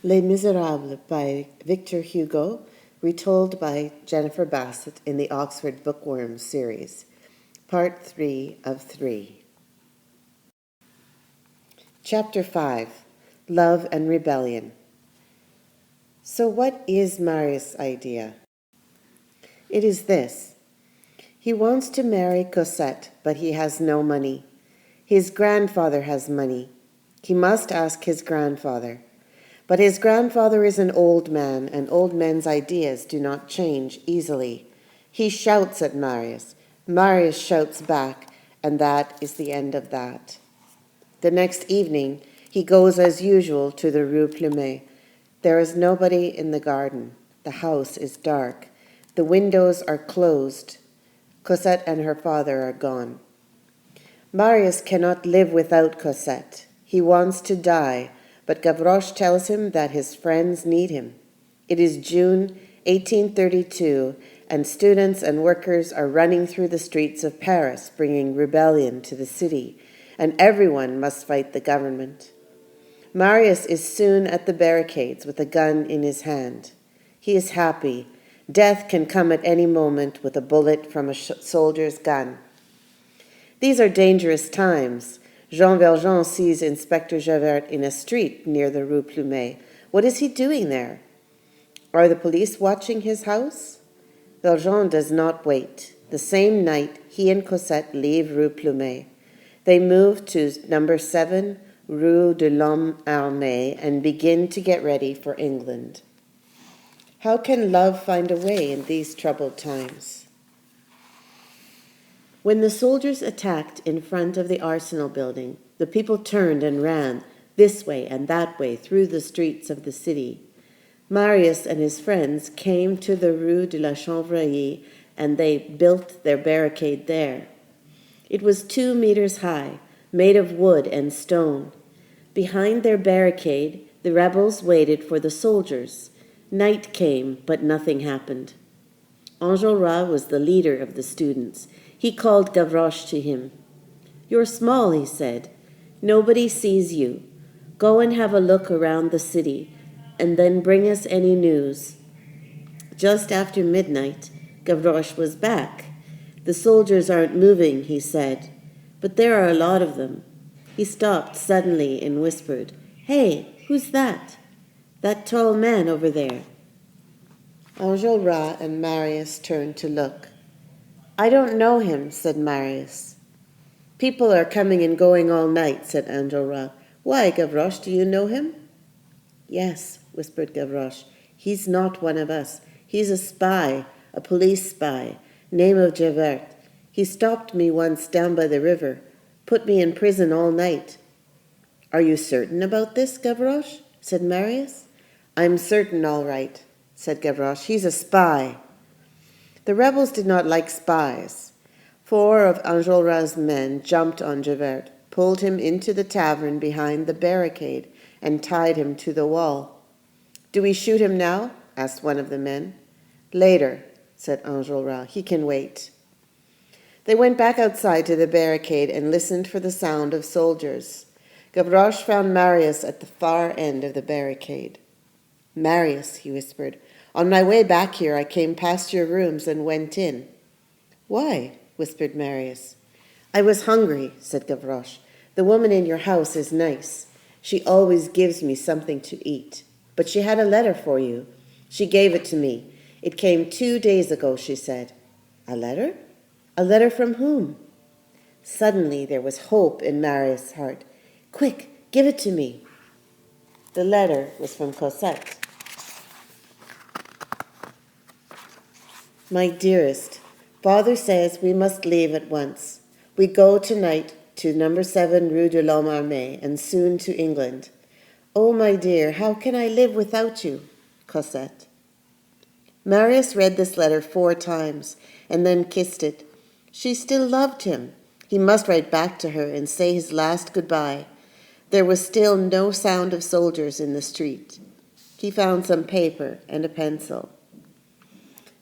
Les Miserables by Victor Hugo, retold by Jennifer Bassett in the Oxford Bookworms series. Part 3 of 3. Chapter 5. Love and Rebellion. So what is Marius' idea? It is this. He wants to marry Cosette, but he has no money. His grandfather has money. He must ask his grandfather. But his grandfather is an old man, and old men's ideas do not change easily. He shouts at Marius. Marius shouts back, and that is the end of that. The next evening, he goes as usual to the Rue Plumet. There is nobody in the garden. The house is dark. The windows are closed. Cosette and her father are gone. Marius cannot live without Cosette. He wants to die, but Gavroche tells him that his friends need him. It is June 1832, and students and workers are running through the streets of Paris, bringing rebellion to the city, and everyone must fight the government. Marius is soon at the barricades with a gun in his hand. He is happy. Death can come at any moment with a bullet from a soldier's gun. These are dangerous times. Jean Valjean sees Inspector Javert in a street near the Rue Plumet. What is he doing there? Are the police watching his house? Valjean does not wait. The same night, he and Cosette leave Rue Plumet. They move to number 7, Rue de l'Homme Armé, and begin to get ready for England. How can love find a way in these troubled times? When the soldiers attacked in front of the Arsenal building, the people turned and ran this way and that way through the streets of the city. Marius and his friends came to the Rue de la Chanvrerie, and they built their barricade there. It was 2 meters high, made of wood and stone. Behind their barricade, the rebels waited for the soldiers. Night came, but nothing happened. Enjolras was the leader of the students. He called Gavroche to him. "You're small," he said. "Nobody sees you. Go and have a look around the city, and then bring us any news." Just after midnight, Gavroche was back. "The soldiers aren't moving," he said, "but there are a lot of them." He stopped suddenly and whispered, "Hey, who's that? That tall man over there." Enjolras and Marius turned to look. "I don't know him," said Marius. "People are coming and going all night," said Enjolras. "Why, Gavroche, do you know him?" "Yes," whispered Gavroche. "He's not one of us. He's a spy, a police spy, name of Javert. He stopped me once down by the river, put me in prison all night." "Are you certain about this, Gavroche?" said Marius. "I'm certain, all right," said Gavroche. "He's a spy." The rebels did not like spies. 4 of Enjolras' men jumped on Javert, pulled him into the tavern behind the barricade, and tied him to the wall. "Do we shoot him now?" asked one of the men. "Later," said Enjolras. "He can wait." They went back outside to the barricade and listened for the sound of soldiers. Gavroche found Marius at the far end of the barricade. "Marius," he whispered, "on my way back here I came past your rooms and went in." "Why?" whispered Marius. "I was hungry," said Gavroche. "The woman in your house is nice. She always gives me something to eat. But she had a letter for you. She gave it to me. It came 2 days ago," she said. "A letter? A letter from whom?" Suddenly there was hope in Marius' heart. "Quick, give it to me." The letter was from Cosette. "My dearest, Father says we must leave at once. We go tonight to number 7 Rue de l'Homme Armé and soon to England. Oh, my dear, how can I live without you? Cosette." Marius read this letter 4 times and then kissed it. She still loved him. He must write back to her and say his last goodbye. There was still no sound of soldiers in the street. He found some paper and a pencil.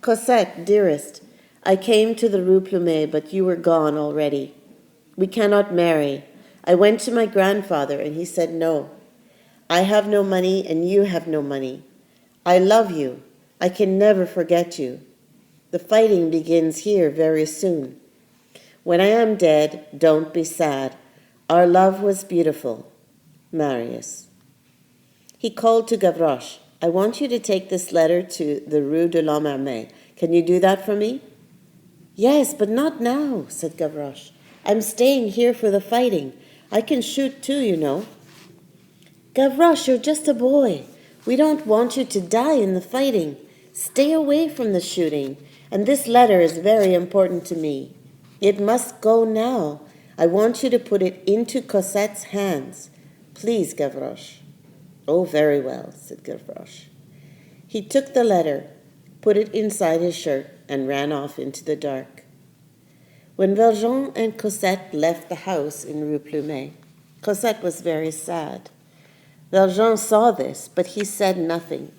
"Cosette, dearest, I came to the Rue Plumet, but you were gone already. We cannot marry. I went to my grandfather, and he said no. I have no money and you have no money. I love you. I can never forget you. The fighting begins here very soon. When I am dead, don't be sad. Our love was beautiful. Marius. He called to Gavroche. I want you to take this letter to the Rue de l'Homme Armé. Can you do that for me? Yes, but not now, said Gavroche. I'm staying here for the fighting. I can shoot too, you know. Gavroche, you're just a boy. We don't want you to die in the fighting. Stay away from the shooting. And this letter is very important to me. It must go now. I want you to put it into Cosette's hands. Please, Gavroche. Oh, very well, said Gavroche. He took the letter, put it inside his shirt, and ran off into the dark. When Valjean and Cosette left the house in Rue Plumet, Cosette was very sad. Valjean saw this, but he said nothing.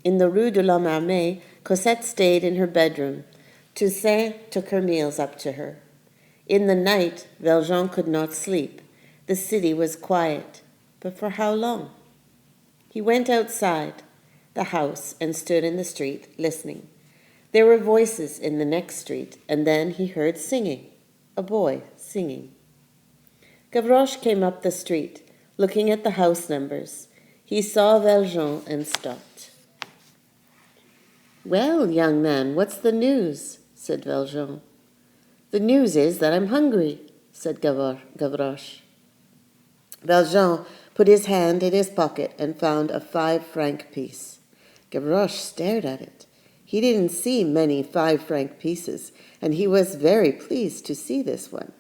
In the Rue de l'Homme Armé, Cosette stayed in her bedroom. Toussaint took her meals up to her. In the night, Valjean could not sleep. The city was quiet. But for how long? He went outside the house and stood in the street, listening. There were voices in the next street, and then he heard singing, a boy singing. Gavroche came up the street, looking at the house numbers. He saw Valjean and stopped. Well, young man, what's the news? Said Valjean. The news is that I'm hungry, said Gavroche. Valjean put his hand in his pocket and found a 5-franc piece. Gavroche stared at it. He didn't see many 5-franc pieces, and he was very pleased to see this one.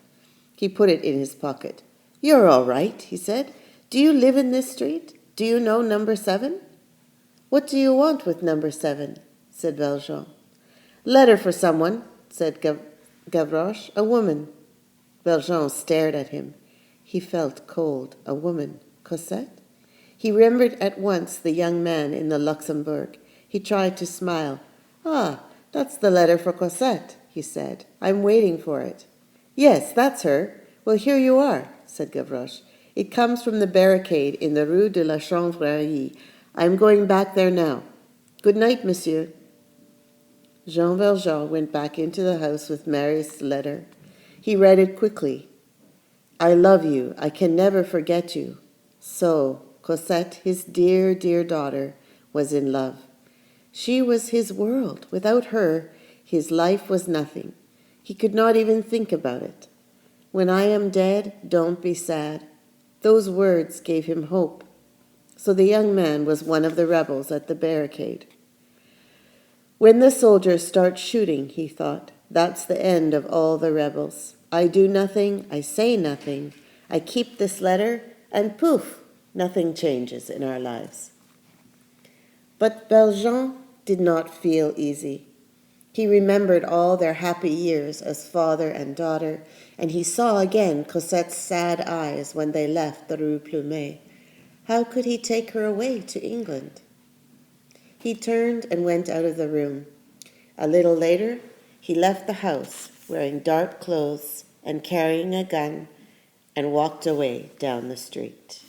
He put it in his pocket. You're all right, he said. Do you live in this street? Do you know number 7? What do you want with number 7? Said Valjean. Letter for someone, said Gavroche. A woman. Valjean stared at him. He felt cold. A woman. Cosette? He remembered at once the young man in the Luxembourg. He tried to smile. Ah, that's the letter for Cosette, he said. I'm waiting for it. Yes, that's her. Well, here you are, said Gavroche. It comes from the barricade in the Rue de la Chanvrerie. I'm going back there now. Good night, monsieur. Jean Valjean went back into the house with Marius' letter. He read it quickly. I love you. I can never forget you. So, Cosette, his dear, dear daughter, was in love. She was his world. Without her, his life was nothing. He could not even think about it. When I am dead, don't be sad. Those words gave him hope. So the young man was one of the rebels at the barricade. When the soldiers start shooting, he thought, that's the end of all the rebels. I do nothing, I say nothing, I keep this letter, and poof, nothing changes in our lives. But Valjean did not feel easy. He remembered all their happy years as father and daughter, and he saw again Cosette's sad eyes when they left the Rue Plumet. How could he take her away to England? He turned and went out of the room. A little later, he left the house, wearing dark clothes and carrying a gun, and walked away down the street.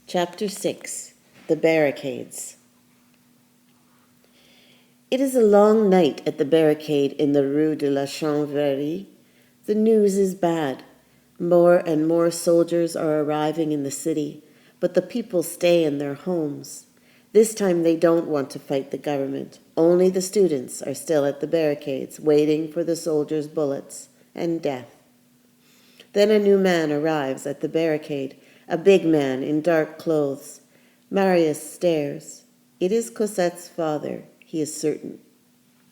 Chapter 6. The Barricades. It is a long night at the barricade in the Rue de la Chanvrerie. The news is bad. More and more soldiers are arriving in the city, but the people stay in their homes. This time they don't want to fight the government. Only the students are still at the barricades, waiting for the soldiers' bullets and death. Then a new man arrives at the barricade, a big man in dark clothes. Marius stares. It is Cosette's father, he is certain.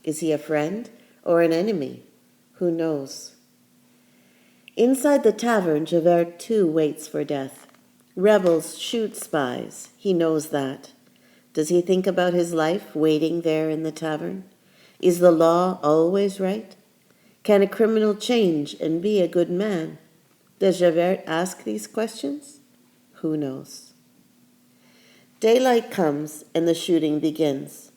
Is he a friend or an enemy? Who knows? Inside the tavern, Javert too waits for death. Rebels shoot spies. He knows that. Does he think about his life waiting there in the tavern? Is the law always right? Can a criminal change and be a good man? Does Javert ask these questions? Who knows? Daylight comes and the shooting begins.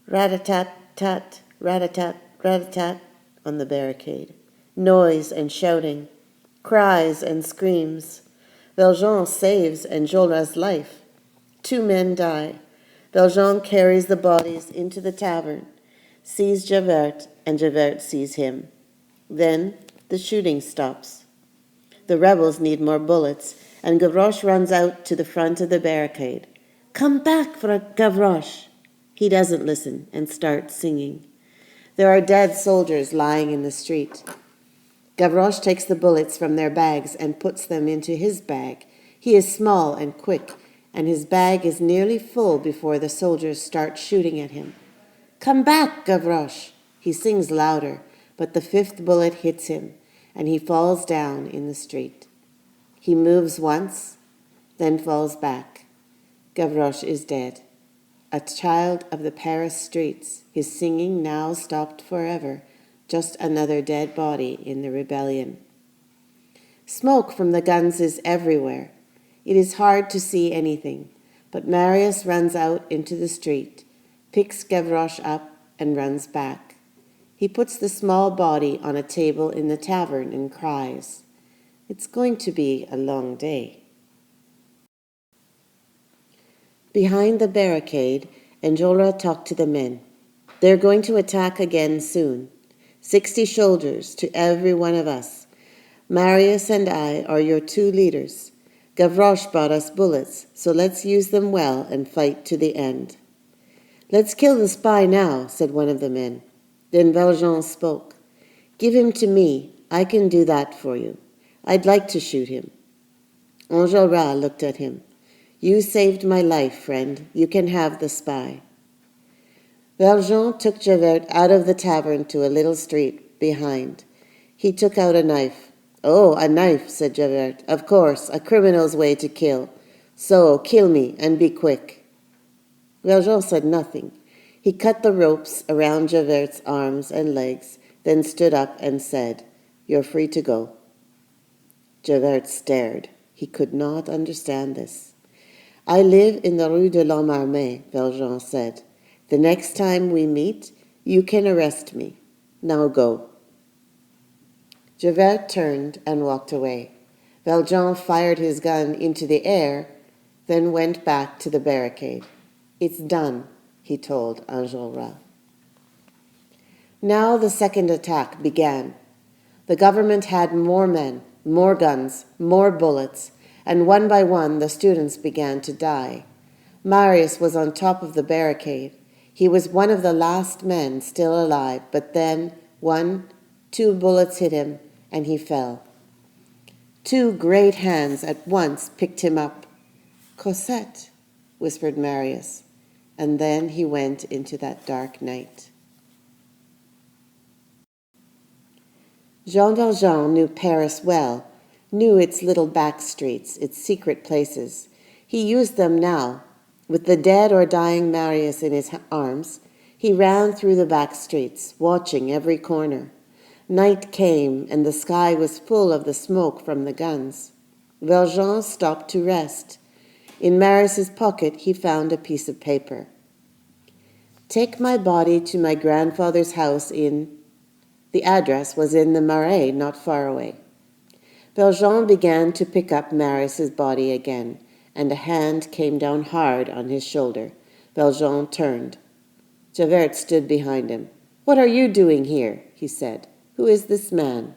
Rat-a-tat-tat, rat-a-tat, rat-a-tat on the barricade. Noise and shouting. cries and screams. Valjean saves Enjolras' life. 2 men die. Valjean carries the bodies into the tavern, sees Javert, and Javert sees him. Then the shooting stops. The rebels need more bullets, and Gavroche runs out to the front of the barricade. "Come back, Gavroche!" He doesn't listen and starts singing. There are dead soldiers lying in the street. Gavroche takes the bullets from their bags and puts them into his bag. He is small and quick, and his bag is nearly full before the soldiers start shooting at him. "Come back, Gavroche!" He sings louder, but the 5th bullet hits him, and he falls down in the street. He moves once, then falls back. Gavroche is dead. A child of the Paris streets, his singing now stopped forever, just another dead body in the rebellion. Smoke from the guns is everywhere. It is hard to see anything, but Marius runs out into the street, picks Gavroche up, and runs back. He puts the small body on a table in the tavern and cries. It's going to be a long day. Behind the barricade, Enjolras talked to the men. They're going to attack again soon. 60 soldiers to every one of us. Marius and I are your 2 leaders. Gavroche brought us bullets, so let's use them well and fight to the end. Let's kill the spy now, said one of the men. Then Valjean spoke. Give him to me. I can do that for you. I'd like to shoot him. Enjolras looked at him. You saved my life, friend. You can have the spy. Valjean took Javert out of the tavern to a little street behind. He took out a knife. Oh, a knife, said Javert. Of course, a criminal's way to kill. So, kill me, and be quick. Valjean said nothing. He cut the ropes around Javert's arms and legs, then stood up and said, You're free to go. Javert stared. He could not understand this. I live in the Rue de l'Homme Armé, Valjean said. The next time we meet, you can arrest me. Now go. Javert turned and walked away. Valjean fired his gun into the air, then went back to the barricade. It's done, he told Enjolras. Now the second attack began. The government had more men, more guns, more bullets, and one by one the students began to die. Marius was on top of the barricade. He was one of the last men still alive, but then 2 bullets hit him, and he fell. 2 great hands at once picked him up. Cosette, whispered Marius, and then he went into that dark night. Jean Valjean knew Paris well, knew its little back streets, its secret places. He used them now. With the dead or dying Marius in his arms, he ran through the back streets, watching every corner. Night came, and the sky was full of the smoke from the guns. Valjean stopped to rest. In Marius's pocket, he found a piece of paper. Take my body to my grandfather's house in... The address was in the Marais, not far away. Valjean began to pick up Marius's body again, and a hand came down hard on his shoulder. Valjean turned. Javert stood behind him. What are you doing here? He said. Who is this man?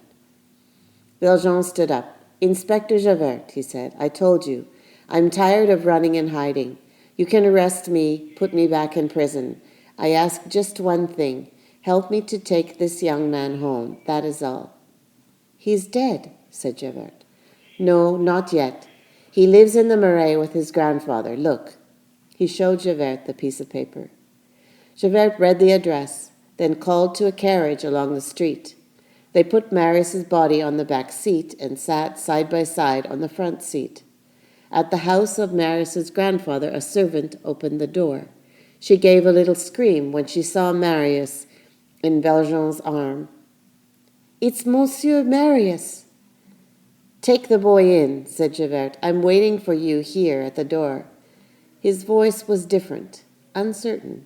Valjean stood up. Inspector Javert, he said, I told you. I'm tired of running and hiding. You can arrest me, put me back in prison. I ask just one thing. Help me to take this young man home. That is all. He's dead, said Javert. No, not yet. He lives in the Marais with his grandfather. Look. He showed Javert the piece of paper. Javert read the address, then called to a carriage along the street. They put Marius's body on the back seat and sat side by side on the front seat. At the house of Marius's grandfather, a servant opened the door. She gave a little scream when she saw Marius in Valjean's arm. It's Monsieur Marius. Take the boy in, said Javert. I'm waiting for you here at the door. His voice was different, uncertain.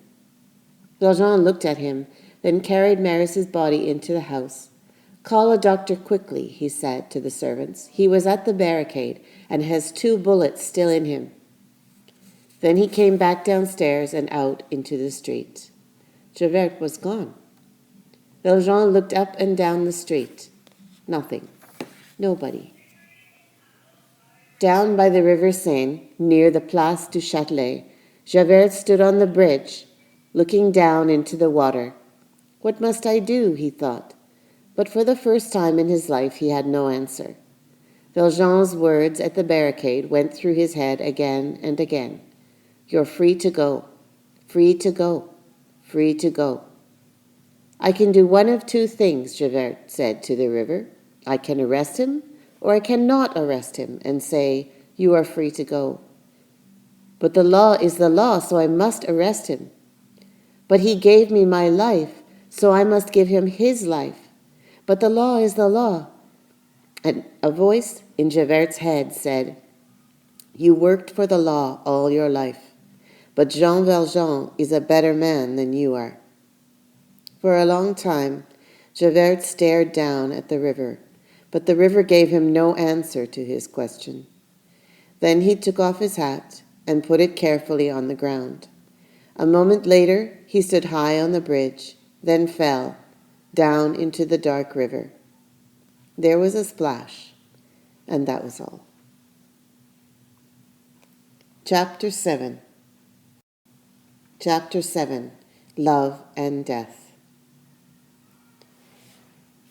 Valjean looked at him, then carried Marius's body into the house. Call a doctor quickly, he said to the servants. He was at the barricade and has 2 bullets still in him. Then he came back downstairs and out into the street. Javert was gone. Valjean looked up and down the street. Nothing. Nobody. Down by the river Seine, near the Place du Châtelet, Javert stood on the bridge, looking down into the water. What must I do, he thought. But for the first time in his life he had no answer. Valjean's words at the barricade went through his head again and again. You're free to go, free to go, free to go. I can do one of 2 things, Javert said to the river. I can arrest him, or I cannot arrest him and say, you are free to go. But the law is the law, so I must arrest him. But he gave me my life, so I must give him his life. But the law is the law. And a voice in Javert's head said, you worked for the law all your life, but Jean Valjean is a better man than you are. For a long time, Javert stared down at the river, but the river gave him no answer to his question. Then he took off his hat and put it carefully on the ground. A moment later, he stood high on the bridge, then fell down into the dark river. There was a splash, and that was all. Chapter 7. Chapter 7. Love and Death.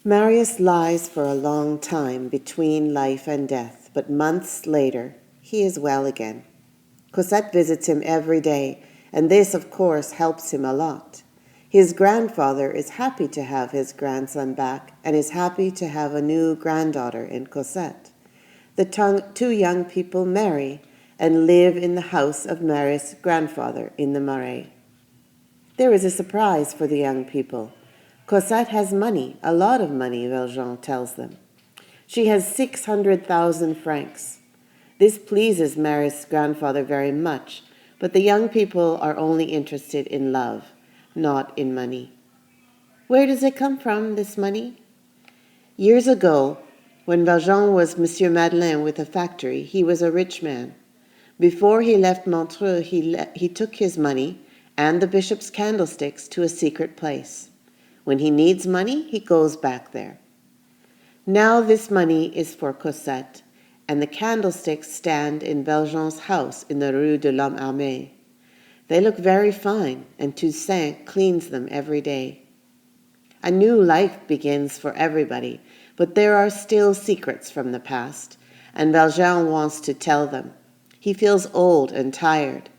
Marius lies for a long time between life and death, but months later, he is well again. Cosette visits him every day, and this, of course, helps him a lot. His grandfather is happy to have his grandson back and is happy to have a new granddaughter in Cosette. The 2 young people marry and live in the house of Marius' grandfather in the Marais. There is a surprise for the young people. Cosette has money, a lot of money, Valjean tells them. She has 600,000 francs. This pleases Marius' grandfather very much, but the young people are only interested in love, not in money. Where does it come from, this money? Years ago, when Valjean was Monsieur Madeleine with a factory, he was a rich man. Before he left Montreux, he took his money and the bishop's candlesticks to a secret place. When he needs money, he goes back there. Now this money is for Cosette, and the candlesticks stand in Valjean's house in the Rue de l'Homme Armé. They look very fine, and Toussaint cleans them every day. A new life begins for everybody, but there are still secrets from the past, and Valjean wants to tell them. He feels old and tired.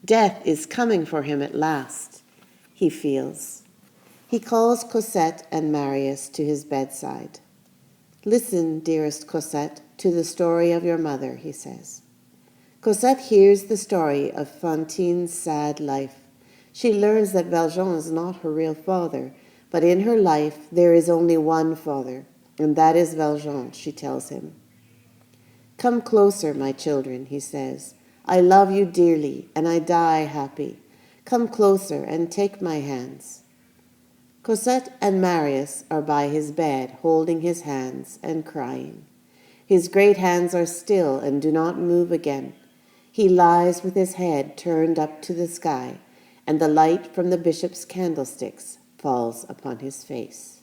Death is coming for him at last, he feels. He calls Cosette and Marius to his bedside. Listen, dearest Cosette, to the story of your mother, he says. Cosette hears the story of Fantine's sad life. She learns that Valjean is not her real father, but in her life there is only one father, and that is Valjean, she tells him. Come closer, my children, he says. I love you dearly, and I die happy. Come closer and take my hands. Cosette and Marius are by his bed, holding his hands and crying. His great hands are still and do not move again. He lies with his head turned up to the sky, and the light from the bishop's candlesticks falls upon his face.